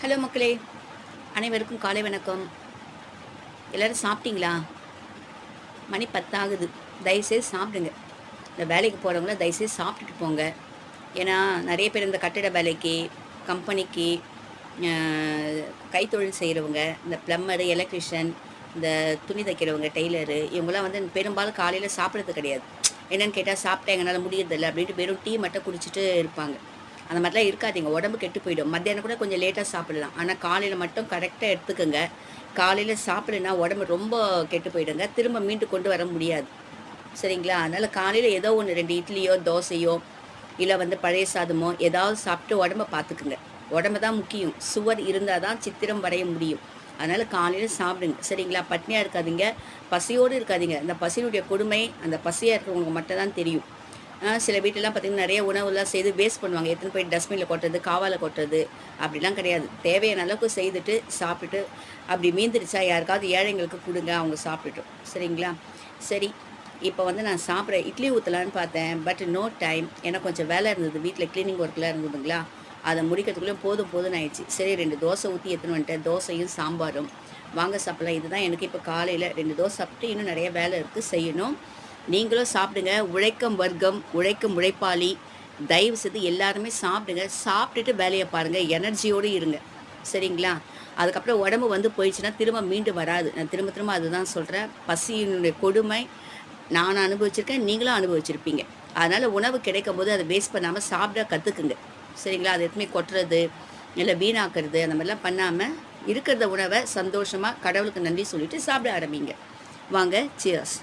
Hello மக்களே, அனைவருக்கும் காலை வணக்கம். எல்லோரும் சாப்பிட்டீங்களா? மணி 10 ஆகுது. தயவுசெய்து சாப்பிடுங்க. இந்த வேலைக்கு போகிறவங்கள தயவுசெய்து சாப்பிட்டுட்டு போங்க. ஏன்னா நிறைய பேர் இந்த கட்டிட வேலைக்கு, கம்பெனிக்கு, கைத்தொழில் செய்கிறவங்க, இந்த ப்ளம்மரு, எலக்ட்ரிஷியன், இந்த துணி தைக்கிறவங்க, டெய்லரு, இவங்களாம் வந்து பெரும்பாலும் காலையில் சாப்பிட்றது கிடையாது. என்னென்னு கேட்டால், சாப்பிட்டா எங்களால் முடியறதில்ல அப்படின்ட்டு வெறும் டீ மட்டும் குடிச்சிட்டு இருப்பாங்க. அந்த மாதிரிலாம் இருக்காதீங்க, உடம்பு கெட்டு போயிடும். மத்தியானம் கூட கொஞ்சம் லேட்டாக சாப்பிடலாம், ஆனால் காலையில் மட்டும் கரெக்டாக எடுத்துக்கோங்க. காலையில் சாப்பிடுனா உடம்பு ரொம்ப கெட்டு போயிடுங்க, திரும்ப மீண்டு கொண்டு வர முடியாது. சரிங்களா? அதனால் காலையில் ஏதோ ஒன்று 2 இட்லியோ தோசையோ இல்லை வந்து பழைய சாதமோ ஏதாவது சாப்பிட்டு உடம்பை பார்த்துக்குங்க. உடம்பு தான் முக்கியம். சுவர் இருந்தால் தான் சித்திரம் வரைய முடியும். அதனால் காலையில் சாப்பிடுங்க. சரிங்களா? பட்னியாக இருக்காதீங்க, பசியோடு இருக்காதீங்க. அந்த பசியினுடைய கொடுமை அந்த பசியாக இருக்கிறவங்களுக்கு மட்டும் தான் தெரியும். சில வீட்டிலலாம் பார்த்திங்கன்னா நிறைய உணவுலாம் செய்து வேஸ்ட் பண்ணுவாங்க. எடுத்துன்னு போய் டஸ்ட்பினில் கொட்டுறது, காவால கொட்டுறது அப்படிலாம் கிடையாது. தேவையான அளவுக்கு செய்துட்டு சாப்பிட்டுட்டு அப்படி மீந்துருச்சா யாருக்காவது ஏழைங்களுக்கு கொடுங்க, அவங்க சாப்பிட்டுட்டோம். சரிங்களா? சரி, இப்போ வந்து நான் சாப்பிட்றேன். இட்லி ஊற்றலான்னு பார்த்தேன், பட் நோ டைம். ஏன்னா கொஞ்சம் வேலை இருந்தது, வீட்டில் க்ளீனிங் ஒர்க்லாம் இருந்ததுங்களா, அதை முடிக்கிறதுக்குள்ளே போதும் ஆயிடுச்சு. சரி, 2 தோசை ஊற்றி எடுத்துன்னு வந்துட்டேன். தோசையும் சாம்பாரும் வாங்க சாப்பிட்லாம். இதுதான் எனக்கு இப்போ காலையில் 2 தோசை சாப்பிட்டு இன்னும் நிறைய வேலை இருக்குது, செய்யணும். நீங்களும் சாப்பிடுங்க. உழைக்கும் வர்க்கம், உழைக்கும் உழைப்பாளி, தயவு செய்து எல்லாருமே சாப்பிடுங்க. சாப்பிட்டுட்டு வேலையை பாருங்கள், எனர்ஜியோடு இருங்க. சரிங்களா? அதுக்கப்புறம் உடம்பு வந்து போயிடுச்சுன்னா திரும்ப மீண்டு வராது. நான் திரும்ப அதுதான் சொல்கிறேன். பசியினுடைய கொடுமை நான் அனுபவிச்சிருக்கேன், நீங்களும் அனுபவிச்சிருப்பீங்க. அதனால் உணவு கிடைக்கும் போது அதை வேஸ்ட் பண்ணாமல் சாப்பிட கற்றுக்குங்க. சரிங்களா? அது எதுவுமே கொட்டுறது இல்லை வீணாக்குறது அந்த மாதிரிலாம் பண்ணாமல் இருக்கிற உணவை சந்தோஷமாக கடவுளுக்கு நன்றி சொல்லிவிட்டு சாப்பிட ஆரம்பிங்க. வாங்க, சியர்ஸ்.